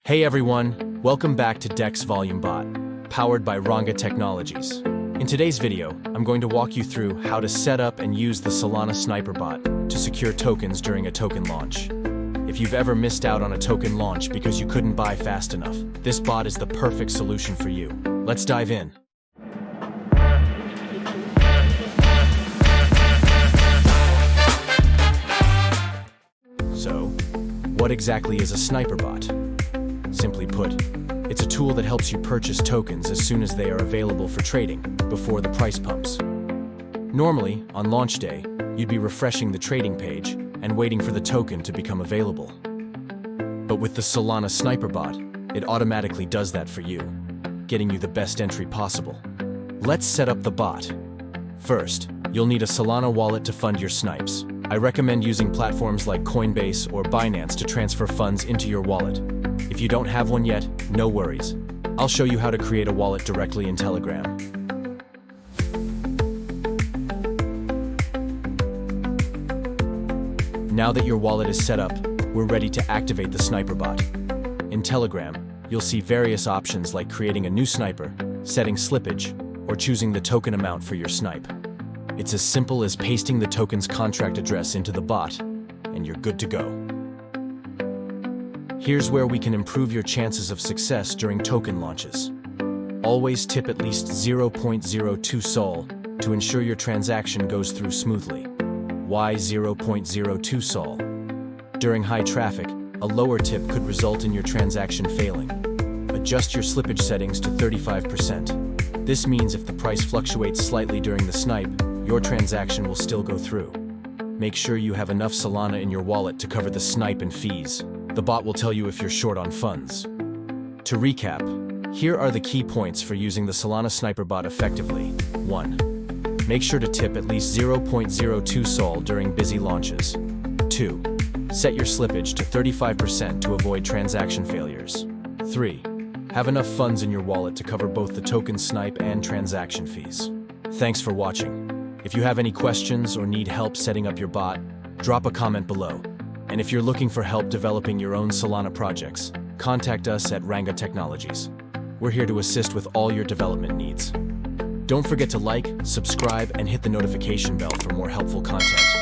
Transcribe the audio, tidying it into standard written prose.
Hey everyone, welcome back to Dex Volume Bot, powered by Ranga Technologies. In today's video, I'm going to walk you through how to set up and use the Solana Sniper bot to secure tokens during a token launch. If you've ever missed out on a token launch because you couldn't buy fast enough, this bot is the perfect solution for you. Let's dive in. So, what exactly is a sniper bot? Simply put, it's a tool that helps you purchase tokens as soon as they are available for trading, before the price pumps. Normally, on launch day, you'd be refreshing the trading page and waiting for the token to become available. But with the Solana Sniper bot, it automatically does that for you, getting you the best entry possible. Let's set up the bot. First, you'll need a Solana wallet to fund your snipes. I recommend using platforms like Coinbase or Binance to transfer funds into your wallet. If you don't have one yet, no worries. I'll show you how to create a wallet directly in Telegram. Now that your wallet is set up, we're ready to activate the Sniper bot. In Telegram, you'll see various options like creating a new sniper, setting slippage, or choosing the token amount for your snipe. It's as simple as pasting the token's contract address into the bot, and you're good to go. Here's where we can improve your chances of success during token launches. Always tip at least 0.02 Sol to ensure your transaction goes through smoothly. Why 0.02 Sol? During high traffic, a lower tip could result in your transaction failing. Adjust your slippage settings to 35%. This means if the price fluctuates slightly during the snipe, your transaction will still go through. Make sure you have enough Solana in your wallet to cover the snipe and fees. The bot will tell you if you're short on funds. To recap, here are the key points for using the Solana Sniper bot effectively. 1. Make sure to tip at least 0.02 Sol during busy launches. 2. Set your slippage to 35% to avoid transaction failures. 3. Have enough funds in your wallet to cover both the token snipe and transaction fees. Thanks for watching. If you have any questions or need help setting up your bot, drop a comment below. And if you're looking for help developing your own Solana projects, contact us at Ranga Technologies. We're here to assist with all your development needs. Don't forget to like, subscribe, and hit the notification bell for more helpful content.